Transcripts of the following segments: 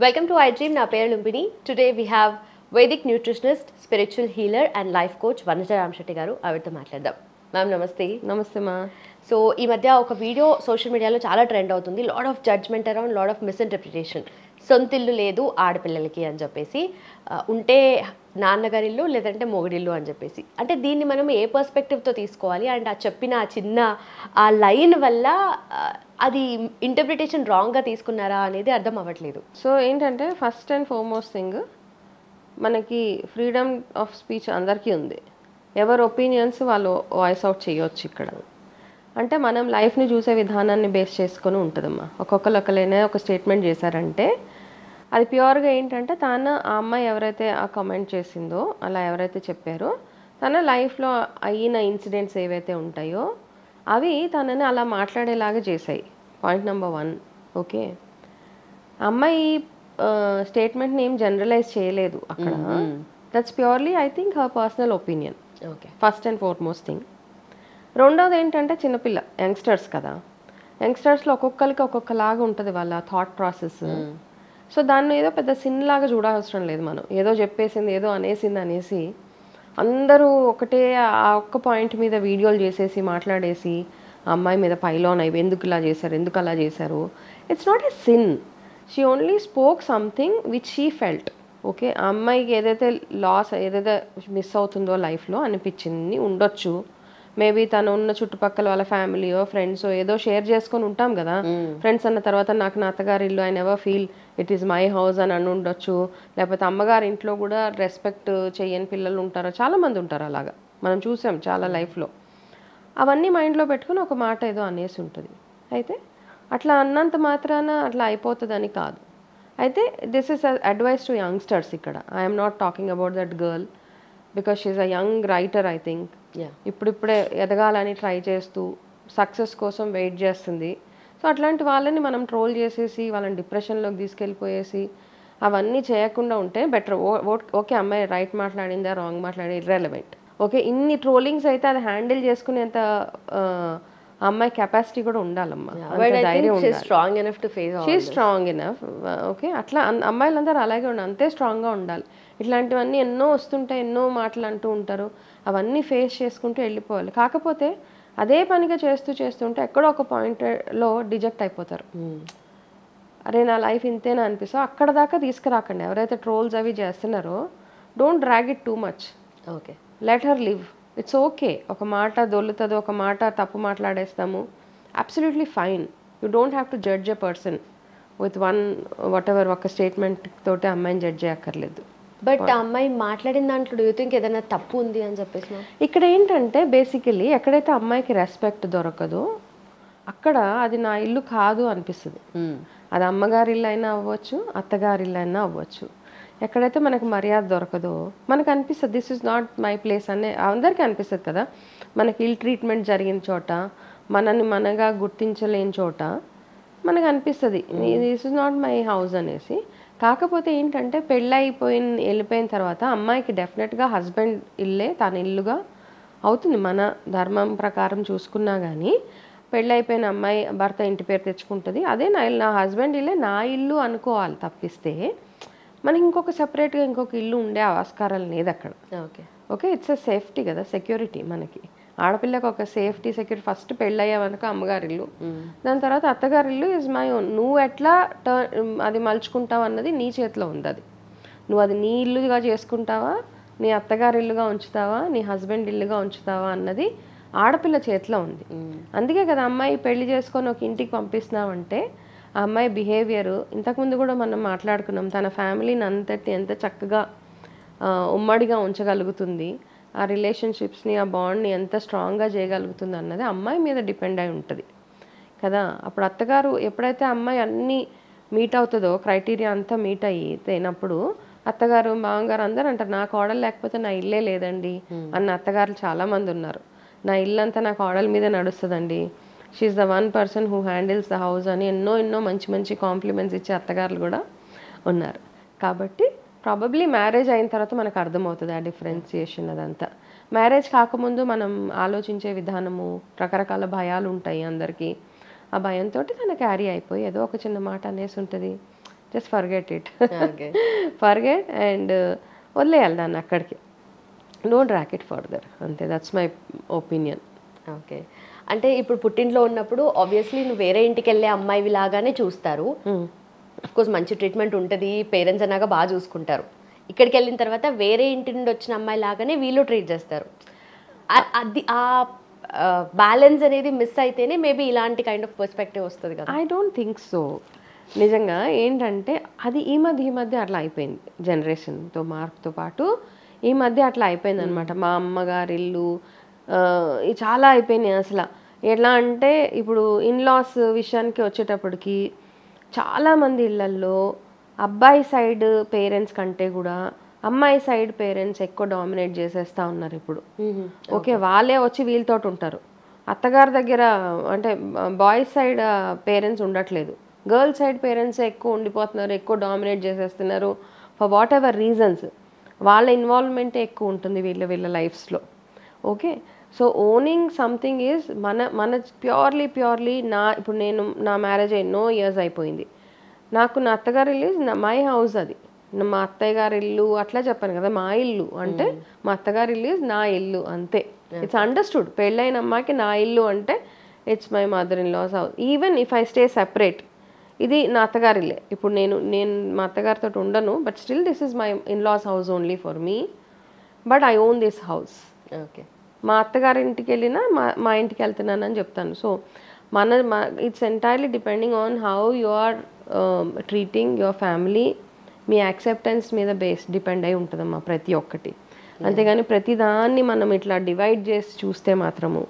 Welcome to iDream. నా పేరు Lumbini. Today we have Vedic nutritionist, spiritual healer and life coach Vanaja Ramasetti గారు. ఆవిడతో మాట్లాడదాం. మ్యామ్ నమస్తే. నమస్తే మా. సో ఈ మధ్య ఒక వీడియో సోషల్ మీడియాలో చాలా ట్రెండ్ అవుతుంది. Lot of judgement around, lot of misinterpretation. సొంతిల్లు లేదు ఆడపిల్లలకి అని చెప్పేసి, ఉంటే నాన్నగారిల్లు లేదంటే మొగుడిల్లు అని చెప్పేసి. అంటే దీన్ని మనం ఏ పర్స్పెక్టివ్తో తీసుకోవాలి అండ్ ఆ చెప్పిన ఆ చిన్న ఆ లైన్ వల్ల అది ఇంటర్ప్రిటేషన్ రాంగ్గా తీసుకున్నారా అనేది అర్థం అవ్వట్లేదు. సో ఏంటంటే ఫస్ట్ అండ్ ఫార్మోస్ట్ థింగ్, మనకి ఫ్రీడమ్ ఆఫ్ స్పీచ్ అందరికీ ఉంది. ఎవరి ఒపీనియన్స్ వాళ్ళు వాయిస్ అవుట్ చేయొచ్చు ఇక్కడ. అంటే మనం లైఫ్ని చూసే విధానాన్ని బేస్ చేసుకొని ఉంటుందమ్మా. ఒక్కొక్కరైనా ఒక స్టేట్మెంట్ చేశారంటే అది ప్యూర్గా ఏంటంటే తన ఆ అమ్మాయి ఎవరైతే ఆ కామెంట్ చేసిందో, అలా ఎవరైతే చెప్పారో తన లైఫ్లో అయిన ఇన్సిడెంట్స్ ఏవైతే ఉంటాయో అవి తనని అలా మాట్లాడేలాగా చేశాయి. Point number 1. ఓకే, అమ్మాయి స్టేట్మెంట్ని ఏం జనరలైజ్ చేయలేదు అక్కడ. That's purely I think her personal opinion. Okay, first and foremost thing. రెండోది ఏంటంటే చిన్నపిల్ల, యంగ్స్టర్స్ కదా. యంగ్స్టర్స్లో ఒక్కొక్కరికి ఒక్కొక్కలాగా ఉంటుంది వాళ్ళ థాట్ ప్రాసెస్. సో దాన్ని ఏదో పెద్ద సిన్ లాగా చూడాల్సిన లేదు మనం. ఏదో చెప్పేసింది, ఏదో అనేసింది అనేసి అందరూ ఒకటే ఆ ఒక్క పాయింట్ మీద వీడియోలు చేసేసి మాట్లాడేసి ఆ అమ్మాయి మీద పైలోన్ అయ్యి ఎందుకు ఇలా చేశారు, ఎందుకు అలా చేశారు. It's not a sin. She only spoke something which she felt. Okay, ఆ అమ్మాయికి ఏదైతే లాస్, ఏదైతే మిస్ అవుతుందో లైఫ్లో అనిపించింది ఉండొచ్చు. మేబీ తను ఉన్న చుట్టుపక్కల వాళ్ళ ఫ్యామిలీయో ఫ్రెండ్సో ఏదో షేర్ చేసుకొని ఉంటాం కదా. ఫ్రెండ్స్ అన్న తర్వాత నాకు నా అత్తగారి ఇల్లు, I never feel it is my house అని ఉండొచ్చు. లేకపోతే అమ్మగారి ఇంట్లో కూడా రెస్పెక్ట్ చేయని పిల్లలు ఉంటారు, చాలామంది ఉంటారు అలాగా. మనం చూసాం చాలా లైఫ్లో. అవన్నీ మైండ్లో పెట్టుకుని ఒక మాట ఏదో అనేసి ఉంటుంది. అయితే అట్లా అన్నంత మాత్రాన అట్లా అయిపోతుందని కాదు. అయితే this is advice to youngsters. ఇక్కడ I'm not talking about that girl because she a young writer. I think ఇప్పుడిప్పుడే ఎదగాలని ట్రై చేస్తూ సక్సెస్ కోసం వెయిట్ చేస్తుంది. సో అట్లాంటి వాళ్ళని మనం ట్రోల్ చేసేసి వాళ్ళని డిప్రెషన్లోకి తీసుకెళ్ళిపోయేసి అవన్నీ చేయకుండా ఉంటే బెటర్. ఓకే, అమ్మాయి రైట్ మాట్లాడిందా రాంగ్ మాట్లాడిందా ఇర్రెలవెంట్. ఓకే, ఇన్ని ట్రోలింగ్స్ అయితే అది హ్యాండిల్ చేసుకునేంత అమ్మాయి కెపాసిటీ కూడా ఉండాలమ్మా. Strong enough. ఓకే, అట్లా అమ్మాయిలందరూ అలాగే ఉండాలి, అంతే స్ట్రాంగ్గా ఉండాలి. ఇట్లాంటివన్నీ ఎన్నో వస్తుంటాయి, ఎన్నో మాటలు అంటూ ఉంటారు, అవన్నీ ఫేస్ చేసుకుంటూ వెళ్ళిపోవాలి. కాకపోతే అదే పనిగా చేస్తుంటే ఎక్కడో ఒక పాయింట్లో డిజెక్ట్ అయిపోతారు. అరే నా లైఫ్ ఇంతేనా అనిపిస్తా. అక్కడ దాకా తీసుకురాకండి. ఎవరైతే ట్రోల్స్ అవి చేస్తున్నారో don't drag it too much. Okay, let her live. It's okay. ఒక మాట దొల్లుతుంది, ఒక మాట తప్పు మాట్లాడేస్తాము, absolutely fine. You don't have to judge a person with what ever ఒక స్టేట్మెంట్ తోటి అమ్మాయిని జడ్జ్ చేయక్కర్లేదు. బట్ ఆ అమ్మాయి మాట్లాడిన దాంట్లో యూ థింక్ ఏదైనా తప్పు ఉంది అని చెప్పేసి ఇక్కడ ఏంటంటే బేసికలీ ఎక్కడైతే అమ్మాయికి రెస్పెక్ట్ దొరకదో అక్కడ అది నా ఇల్లు కాదు అనిపిస్తుంది. అది అమ్మగారి ఇల్లు అయినా అవ్వచ్చు, అత్తగారి ఇల్లు అయినా అవ్వచ్చు. ఎక్కడైతే మనకు మర్యాద దొరకదో మనకు అనిపిస్తుంది this is not my place అనే అందరికీ అనిపిస్తుంది కదా. మనకి ఇల్ ట్రీట్మెంట్ జరిగిన చోట, మనని మనగా గుర్తించలేని చోట మనకు అనిపిస్తుంది this is not my house అనేసి. కాకపోతే ఏంటంటే వెళ్ళిపోయిన తర్వాత అమ్మాయికి డెఫినెట్గా హస్బెండ్ ఇల్లే తన ఇల్లుగా అవుతుంది. మన ధర్మం ప్రకారం చూసుకున్నా కానీ పెళ్ళైపోయిన అమ్మాయి భర్త ఇంటి పేరు తెచ్చుకుంటుంది. అదే నా హస్బెండ్ ఇల్లే నా ఇల్లు అనుకోవాలి తప్పిస్తే మనకి ఇంకొక సెపరేట్గా ఇంకొక ఇల్లు ఉండే ఆస్కారాలు లేదు అక్కడ. ఓకే, ఇట్స్ ఎ సేఫ్టీ కదా, సెక్యూరిటీ. మనకి ఆడపిల్లకి ఒక సేఫ్టీ సెక్యూరిటీ. ఫస్ట్ పెళ్ళయ్యావనుక అమ్మగారిల్లు, దాని తర్వాత అత్తగారిల్లు ఇస్ మై ఓన్. నువ్వు ఎట్లా అది మలుచుకుంటావు అన్నది నీ చేతిలో ఉంది. అది నువ్వు అది నీ ఇల్లుగా చేసుకుంటావా, నీ అత్తగారి ఇల్లుగా ఉంచుతావా, నీ హస్బెండ్ ఇల్లుగా ఉంచుతావా అన్నది ఆడపిల్ల చేతిలో ఉంది. అందుకే కదా అమ్మాయి పెళ్లి చేసుకొని ఒక ఇంటికి పంపిస్తున్నావంటే ఆ అమ్మాయి బిహేవియర్, ఇంతకుముందు కూడా మనం మాట్లాడుకున్నాం, తన ఫ్యామిలీని అంతటి ఎంత చక్కగా ఉమ్మడిగా ఉంచగలుగుతుంది, ఆ రిలేషన్షిప్స్ని, ఆ బాండ్ని ఎంత స్ట్రాంగ్గా చేయగలుగుతుంది అన్నది అమ్మాయి మీద డిపెండ్ అయి ఉంటుంది కదా. అప్పుడు అత్తగారు ఎప్పుడైతే అమ్మాయి అన్నీ మీట్ అవుతుందో, క్రైటీరియా అంతా మీట్ అయినప్పుడు అత్తగారు మామగారు అందరూ అంటారు నా కోడలు లేకపోతే నా ఇల్లే లేదండి అన్న అత్తగారులు చాలామంది ఉన్నారు. నా ఇల్లంతా నా కోడల మీద నడుస్తుందండి, she is the one person who handles the house అని ఎన్నో మంచి మంచి కాంప్లిమెంట్స్ ఇచ్చే అత్తగారులు కూడా ఉన్నారు. కాబట్టి ప్రాబబ్లీ మ్యారేజ్ అయిన తర్వాత మనకు అర్థమవుతుంది ఆ డిఫరెన్సియేషన్. అదంతా మ్యారేజ్ కాకముందు మనం ఆలోచించే విధానము, రకరకాల భయాలు ఉంటాయి అందరికీ. ఆ భయంతో తను క్యారీ అయిపోయి ఏదో ఒక చిన్న మాట అనేసి ఉంటుంది, just forget it, okay. Forget and వదిలేయాలి దాన్ని అక్కడికి, డోంట్ ర్యాక్ ఇట్ ఫర్దర్, అంతే. That's my opinion. ఓకే. అంటే ఇప్పుడు పుట్టింట్లో ఉన్నప్పుడు ఆబ్వియస్లీ నువ్వు వేరే ఇంటికి వెళ్ళే అమ్మాయివి లాగానే చూస్తారు. కోర్స్ మంచి ట్రీట్మెంట్ ఉంటుంది, పేరెంట్స్ అన్నాక బాగా చూసుకుంటారు. ఇక్కడికి వెళ్ళిన తర్వాత వేరే ఇంటి నుండి వచ్చిన అమ్మాయి లాగానే వీళ్ళు ట్రీట్ చేస్తారు. అది ఆ బ్యాలెన్స్ అనేది మిస్ అయితేనే మేబీ ఇలాంటి కైండ్ ఆఫ్ పర్స్పెక్టివ్ వస్తుంది కదా. I don't think so. నిజంగా ఏంటంటే అది ఈ మధ్య అట్లా అయిపోయింది, జనరేషన్తో మార్పుతో పాటు ఈ మధ్య అట్లా అయిపోయింది అనమాట. మా అమ్మగారి ఇల్లు చాలా అయిపోయినాయి అసలు. ఎట్లా అంటే ఇప్పుడు ఇన్లాస్ విషయానికి వచ్చేటప్పటికి చాలామంది ఇళ్ళల్లో అబ్బాయి సైడ్ పేరెంట్స్ కంటే కూడా అమ్మాయి సైడ్ పేరెంట్స్ ఎక్కువ డామినేట్ చేసేస్తూ ఉన్నారు ఇప్పుడు. ఓకే, వాళ్ళే వచ్చి వీళ్ళతో ఉంటారు. అత్తగారి దగ్గర అంటే బాయ్స్ సైడ్ పేరెంట్స్ ఉండట్లేదు, గర్ల్స్ సైడ్ పేరెంట్స్ ఎక్కువ ఉండిపోతున్నారు, ఎక్కువ డామినేట్ చేసేస్తున్నారు. ఫర్ వాట్ ఎవర్ రీజన్స్ వాళ్ళ ఇన్వాల్వ్మెంటే ఎక్కువ ఉంటుంది వీళ్ళ లైఫ్స్లో. Okay, so owning something is మన ప్యూర్లీ ఇప్పుడు నా మ్యారేజ్ ఎన్నో ఇయర్స్ అయిపోయింది. నాకు నా అత్తగారి ఇల్లు మై హౌస్, అది మా అత్తయ్య గారి ఇల్లు అట్లా చెప్పాను కదా. మా ఇల్లు అంటే మా అత్తగారి ఇల్లు ఈజ్ నా ఇల్లు, అంతే. It's understood. పెళ్ళైన అమ్మాయికి నా ఇల్లు అంటే it's my mother in law's house. Even if I stay separate, ఇది నా అత్తగారి ఇల్లే. ఇప్పుడు నేను మా అత్తగారితో ఉండను, but still this is my in law's house only for me, but I own this house. Okay, మా అత్తగారి ఇంటికి వెళ్ళినా మా ఇంటికి వెళ్తున్నానని చెప్తాను. So it's entirely depending on how you are treating your family. మీ యాక్సెప్టెన్స్ మీద డిపెండ్ అయి ఉంటుందమ్మా ప్రతి ఒక్కటి. అంతేగాని ప్రతిదాన్ని మనం ఇట్లా డివైడ్ చేసి చూస్తే మాత్రము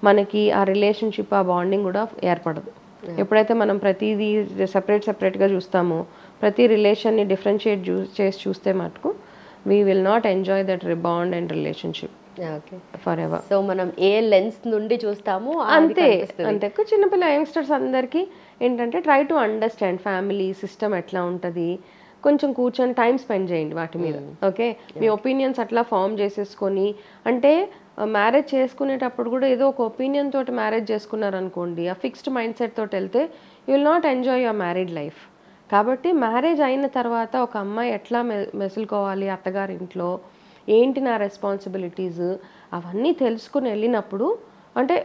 మనకి ఆ రిలేషన్షిప్, ఆ బాండింగ్ కూడా ఏర్పడదు. ఎప్పుడైతే మనం ప్రతిదీ సెపరేట్గా చూస్తామో, ప్రతి రిలేషన్ని డిఫరెన్షియేట్ చేసి చూస్తే మటుకు we will not enjoy that bond and relationship for ever. So మనం ఏ లెన్స్ నుండి చూస్తామో అంతే. చిన్నపిల్ల యంగ్స్టర్స్ అందరికీ ఏంటంటే try to understand family system ఎట్లా ఉంటుంది, కొంచెం కూర్చొని టైం స్పెండ్ చేయండి వాటి మీద. ఓకే, మీ ఒపీనియన్స్ అట్లా ఫామ్ చేసేసుకొని, అంటే మ్యారేజ్ చేసుకునేటప్పుడు కూడా ఏదో ఒక ఒపీనియన్ తోటి మ్యారేజ్ చేసుకున్నారనుకోండి, ఆ ఫిక్స్డ్ మైండ్ సెట్ తోటి వెళ్తే you will not enjoy your married life. కాబట్టి మ్యారేజ్ అయిన తర్వాత ఒక అమ్మాయి ఎట్లా మెసులుకోవాలి అత్తగారి ఇంట్లో, ఏంటి నా రెస్పాన్సిబిలిటీస్, అవన్నీ తెలుసుకుని వెళ్ళినప్పుడు అంటే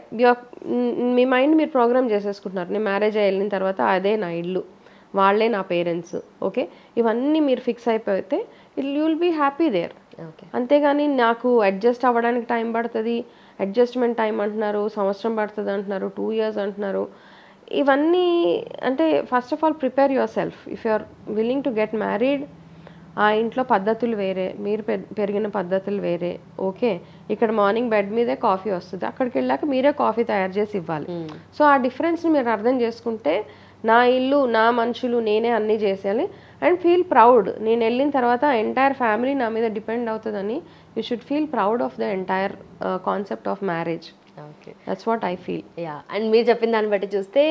మీ మైండ్ మీరు ప్రోగ్రామ్ చేసేసుకుంటున్నారు. నేను మ్యారేజ్ అయ్యి వెళ్ళిన తర్వాత అదే నా ఇల్లు, వాళ్ళే నా పేరెంట్స్. ఓకే, ఇవన్నీ మీరు ఫిక్స్ అయిపోతే you will be happy there. అంతేగాని నాకు అడ్జస్ట్ అవ్వడానికి టైం పడుతుంది, అడ్జస్ట్మెంట్ టైం అంటున్నారు, సంవత్సరం పడుతుంది అంటున్నారు, 2 years అంటున్నారు. ఇవన్నీ అంటే first of all prepare yourself. If you are willing to get married, ఆ ఇంట్లో పద్ధతులు వేరే, మీరు పెరిగిన పద్ధతులు వేరే. ఓకే, ఇక్కడ మార్నింగ్ బెడ్ మీదే కాఫీ వస్తుంది, అక్కడికి వెళ్ళాక మీరే కాఫీ తయారు చేసి ఇవ్వాలి. సో ఆ డిఫరెన్స్ని మీరు అర్థం చేసుకుంటే, నా ఇల్లు, నా మనుషులు, నేనే అన్నీ చేసేయాలి అండ్ ఫీల్ ప్రౌడ్. నేను వెళ్ళిన తర్వాత ఎంటైర్ ఫ్యామిలీ నా మీద డిపెండ్ అవుతుందని you should feel proud of the entire concept of marriage. Okay, that's what I feel. Yeah, and మీరు చెప్పిన దాన్ని బట్టి చూస్తే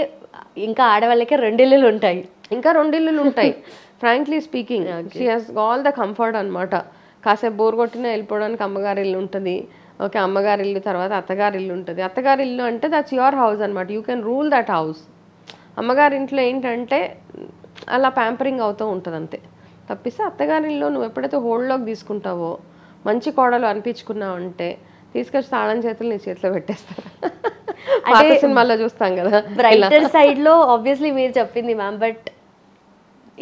ఇంకా ఆడవాళ్ళకి 2 ఇల్లులు ఉంటాయి, ఇంకా 2 ఇల్లులు ఉంటాయి. Frankly speaking, she has all the comfort అనమాట. కాసేపు బోర్ కొట్టినా వెళ్ళిపోవడానికి అమ్మగారి ఇల్లు ఉంటుంది. ఓకే, అమ్మగారి ఇల్లు తర్వాత అత్తగారి ఇల్లు ఉంటుంది. అత్తగారి ఇల్లు అంటే దట్స్ యువర్ హౌస్ అనమాట, you can rule that house. అమ్మగారి ఇంట్లో ఏంటంటే అలా ప్యాంపరింగ్ అవుతూ ఉంటుంది అంతే. తప్పిస్తే అత్తగారిలో నువ్వు ఎప్పుడైతే హోల్డ్లోకి తీసుకుంటావో, మంచి కోడలు అనిపించుకున్నావు అంటే తీసుకొచ్చి తాళం చేతులు నీ చేతిలో పెట్టేస్తారు. అంటే సినిమాల్లో చూస్తాం కదా. బ్రైటర్ సైడ్ లో ఆబ్వియస్లీ మీరు చెప్పింది మ్యామ్, బట్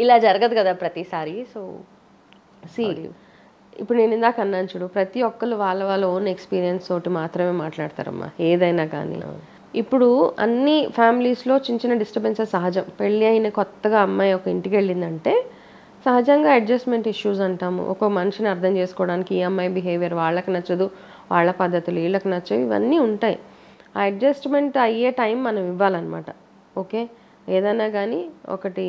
ఇలా జరగదు కదా ప్రతిసారి. సో ఇప్పుడు నేను ఇందాక అన్నాను చూడు, ప్రతి ఒక్కరు వాళ్ళ ఓన్ ఎక్స్పీరియన్స్ తోటి మాత్రమే మాట్లాడతారమ్మా ఏదైనా కానీ. ఇప్పుడు అన్ని ఫ్యామిలీస్లో చిన్న చిన్న డిస్టర్బెన్సెస్ సహజం. పెళ్ళి అయిన కొత్తగా అమ్మాయి ఒక ఇంటికి వెళ్ళిందంటే సహజంగా అడ్జస్ట్మెంట్ ఇష్యూస్ అంటాము. ఒక మనిషిని అర్థం చేసుకోవడానికి ఈ అమ్మాయి బిహేవియర్ వాళ్ళకి నచ్చదు, వాళ్ళ పద్ధతులు వీళ్ళకి నచ్చవు, ఇవన్నీ ఉంటాయి. ఆ అడ్జస్ట్మెంట్ అయ్యే టైం మనం ఇవ్వాలన్నమాట. ఓకే, ఏదైనా కానీ ఒకటి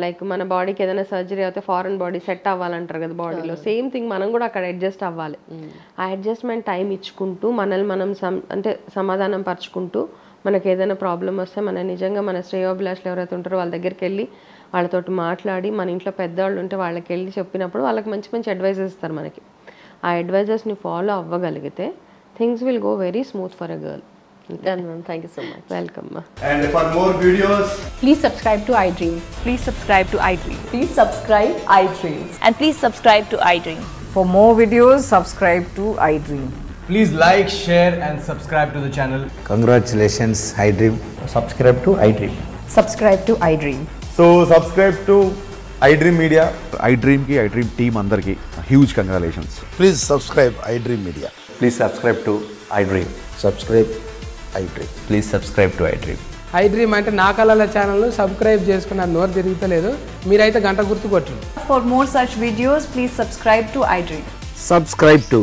లైక్ మన బాడీకి ఏదైనా సర్జరీ అయితే ఫారెన్ బాడీ సెట్ అవ్వాలంటారు కదా బాడీలో, సేమ్ థింగ్ మనం కూడా అక్కడ అడ్జస్ట్ అవ్వాలి. ఆ అడ్జస్ట్మెంట్ టైం ఇచ్చుకుంటూ మనల్ని మనం అంటే సమాధానం పరుచుకుంటూ, మనకి ఏదైనా ప్రాబ్లం వస్తే మన నిజంగా మన శ్రేయోభిలాషులు ఎవరైతే ఉంటారో వాళ్ళ దగ్గరికి వెళ్ళి వాళ్ళతోటి మాట్లాడి, మన ఇంట్లో పెద్దవాళ్ళు ఉంటే వాళ్ళకి వెళ్ళి చెప్పినప్పుడు వాళ్ళకి మంచి మంచి అడ్వైజెస్ ఇస్తారు మనకి. ఆ అడ్వైజెస్ని follow అవ్వగలిగితే things will go very smooth for a girl. Done, ma'am. Thank you so much. Welcome, ma. And for more videos, Please subscribe to iDream. Please subscribe to iDream. Please subscribe iDream. And please subscribe to iDream. For more videos, subscribe to iDream. Please like, share and subscribe to the channel. Congratulations, iDream. Subscribe to iDream. Subscribe to iDream. So subscribe to iDream Media. iDream ki iDream team andarki huge congratulations. Please subscribe iDream Media. Please subscribe to iDream. Subscribe iDream. Please subscribe to iDream. iDream అంటే నా కళల channel subscribe చేసుకున్న నోరు తిరుగుతలేదు మీరైతే గంట గుర్తు కొట్టండి. For more such videos, please subscribe to iDream. Subscribe to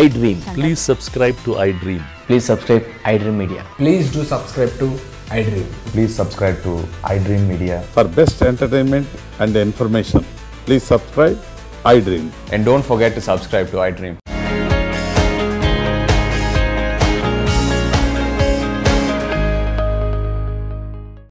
iDream. Please subscribe to iDream. Please subscribe iDream Media. Please do subscribe to iDream. Please subscribe to iDream Media. For best entertainment and information, please subscribe iDream. And don't forget to subscribe to iDream.